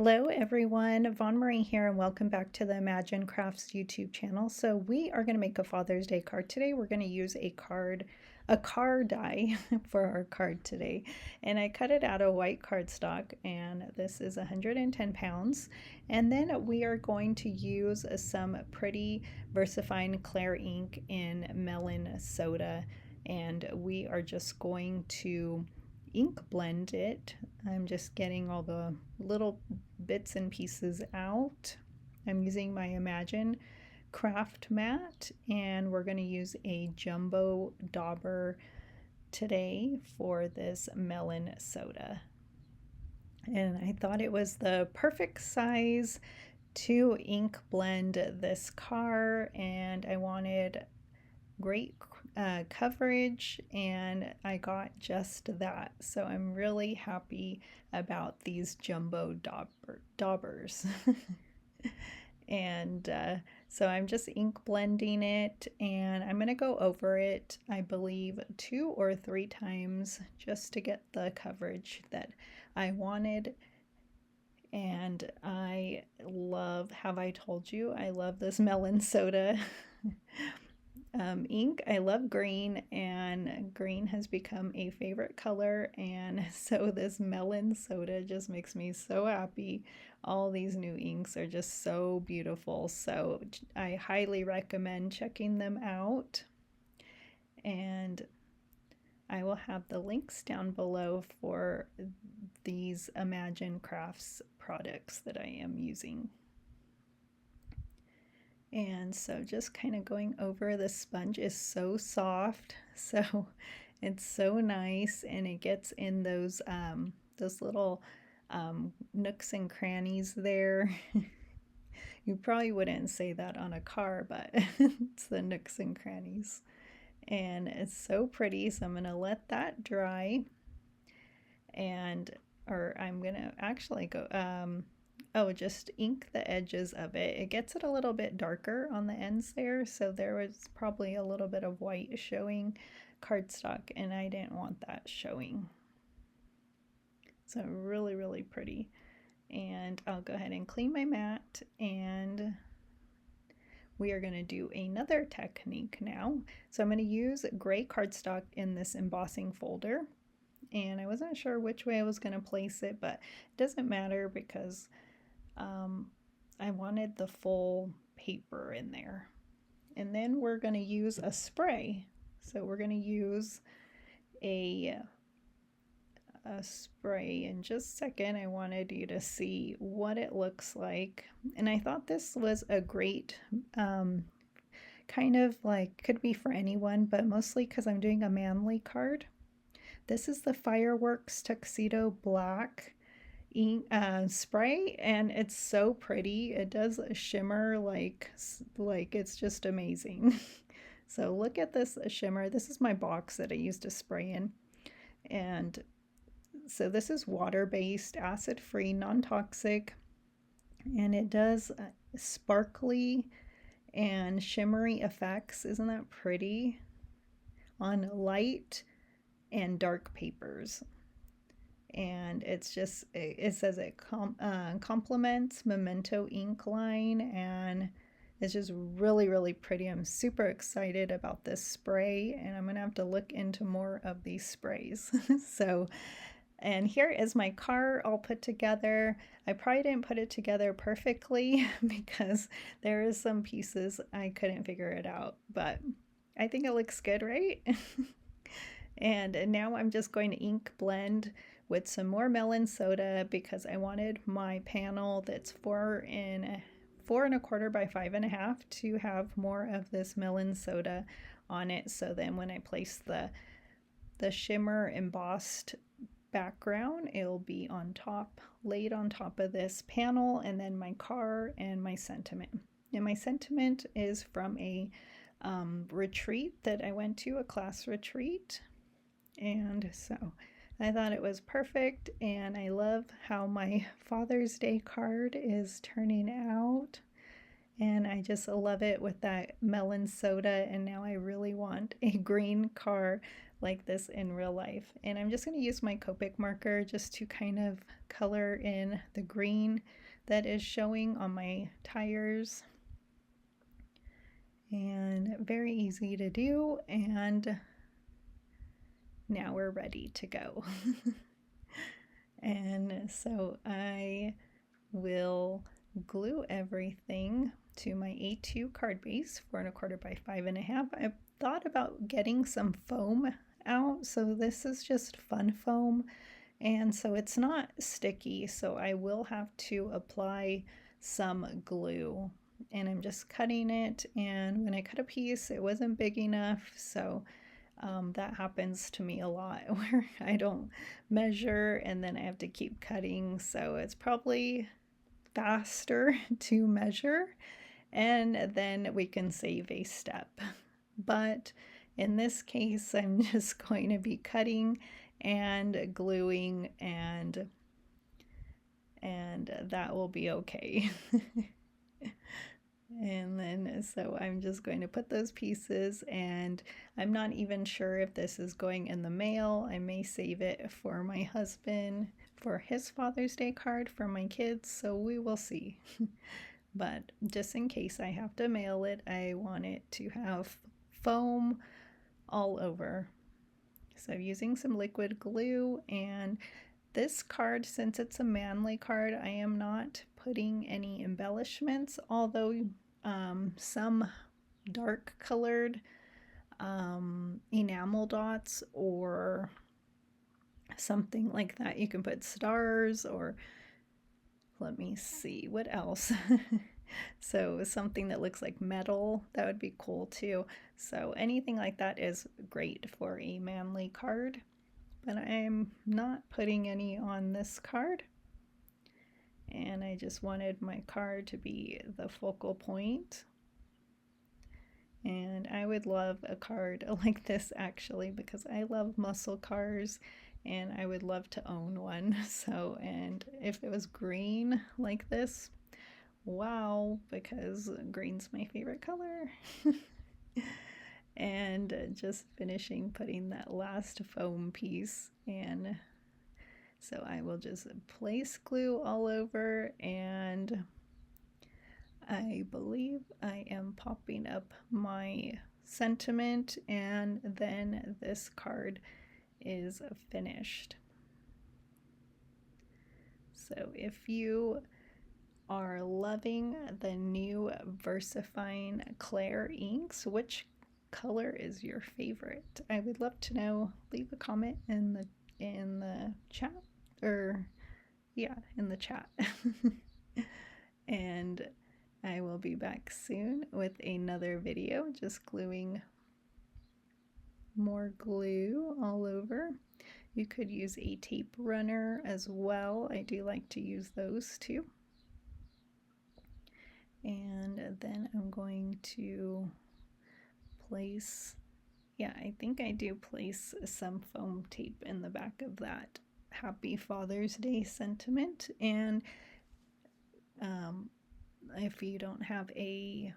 Hello everyone, Von Marie here and welcome back to the Imagine Crafts YouTube channel. So we are going to make a Father's Day card today. We're going to use a car die for our card today. And I cut it out of white cardstock and this is 110 pounds. And then we are going to use some pretty VersaFine Clear ink in melon soda. And we are just going to ink blend it. I'm just getting all the little bits and pieces out. I'm using my Imagine craft mat and we're going to use a jumbo dauber today for this melon soda. And I thought it was the perfect size to ink blend this car, and I wanted great coverage, and I got just that. So I'm really happy about these jumbo daubers. And so I'm just ink blending it, and I'm going to go over it, I believe, 2 or 3 times just to get the coverage that I wanted. And I love, have I told you, I love this melon soda ink. I love green, and green has become a favorite color, and so this melon soda just makes me so happy. All these new inks are just so beautiful, so I highly recommend checking them out, and I will have the links down below for these Imagine Crafts products that I am using. And so just kind of going over, the sponge is so soft, so it's so nice, and it gets in those little nooks and crannies there. You probably wouldn't say that on a car, but it's the nooks and crannies. And it's so pretty, so I'm going to let that dry. Or I'm going to actually go, just ink the edges of it. It gets it a little bit darker on the ends there, so there was probably a little bit of white showing cardstock, and I didn't want that showing. So really, really pretty. And I'll go ahead and clean my mat, and we are going to do another technique now. So I'm going to use gray cardstock in this embossing folder, and I wasn't sure which way I was going to place it, but it doesn't matter because I wanted the full paper in there. And then we're going to use a spray. So we're going to use a spray in just a second. I wanted you to see what it looks like. And I thought this was a great kind of like, could be for anyone, but mostly because I'm doing a manly card. This is the Fireworks Tuxedo Black ink spray, and it's so pretty. It does shimmer like it's just amazing. So look at this shimmer. This is my box that I used to spray in, and so this is water-based, acid-free, non-toxic, and it does sparkly and shimmery effects. Isn't that pretty? On light and dark papers. And it's just, it says it complements Memento ink line, and it's just really, really pretty. I'm super excited about this spray, and I'm gonna have to look into more of these sprays. So, and here is my car all put together. I probably didn't put it together perfectly because there is some pieces I couldn't figure it out, but I think it looks good, right? And now I'm just going to ink blend with some more melon soda because I wanted my panel that's 4.25 by 5.5 to have more of this melon soda on it. So then when I place the shimmer embossed background, it'll be on top, laid on top of this panel, and then my car and my sentiment. And my sentiment is from a retreat that I went to, a class retreat. And so I thought it was perfect, and I love how my Father's Day card is turning out, and I just love it with that melon soda. And now I really want a green car like this in real life. And I'm just going to use my Copic marker just to kind of color in the green that is showing on my tires. And very easy to do, and now we're ready to go. And so I will glue everything to my A2 card base, 4¼ by 5½. I thought about getting some foam out, so this is just fun foam, and so it's not sticky, so I will have to apply some glue. And I'm just cutting it, and when I cut a piece it wasn't big enough, so that happens to me a lot where I don't measure and then I have to keep cutting, so it's probably faster to measure and then we can save a step. But in this case, I'm just going to be cutting and gluing, and that will be okay. And then, so I'm just going to put those pieces, and I'm not even sure if this is going in the mail. I may save it for my husband for his Father's Day card for my kids, so we will see. But just in case I have to mail it, I want it to have foam all over. So using some liquid glue, and this card, since it's a manly card, I am not putting any embellishments, although some dark colored enamel dots or something like that. You can put stars, or let me see what else. So something that looks like metal, that would be cool too. So anything like that is great for a manly card, but I'm not putting any on this card. And I just wanted my card to be the focal point. And I would love a card like this actually, because I love muscle cars and I would love to own one. So, and if it was green like this, wow, because green's my favorite color. And just finishing putting that last foam piece, and so I will just place glue all over, and I believe I am popping up my sentiment, and then this card is finished. So if you are loving the new VersaFine Claire inks, which color is your favorite? I would love to know. Leave a comment in the chat, or yeah, in the chat. And I will be back soon with another video, just gluing more glue all over. You could use a tape runner as well. I do like to use those too. And then I'm going to place, yeah, I think I do place some foam tape in the back of that Happy Father's Day sentiment. And if you don't have a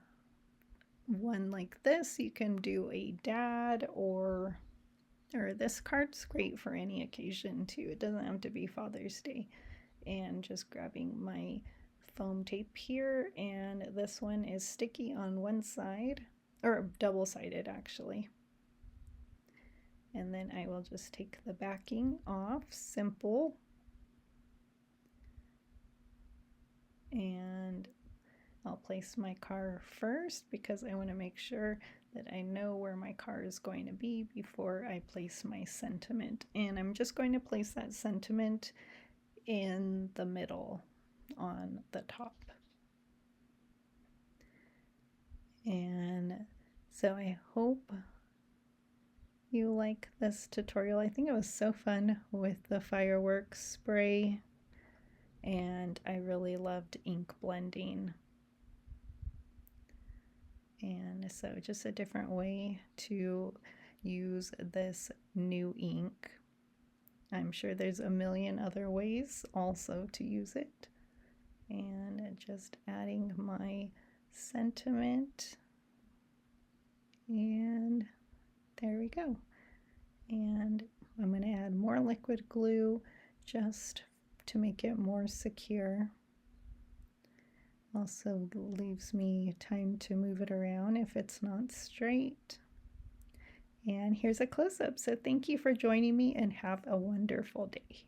one like this, you can do a dad, or this card's great for any occasion too. It doesn't have to be Father's Day. And just grabbing my foam tape here, and this one is sticky on one side, or double-sided actually. And then I will just take the backing off, simple. And I'll place my car first because I want to make sure that I know where my car is going to be before I place my sentiment. And I'm just going to place that sentiment in the middle on the top. And so I hope you like this tutorial. I think it was so fun with the fireworks spray, and I really loved ink blending. And so just a different way to use this new ink. I'm sure there's a million other ways also to use it. And just adding my sentiment, and there we go. And I'm going to add more liquid glue just to make it more secure. Also leaves me time to move it around if it's not straight. And here's a close-up. So thank you for joining me and have a wonderful day.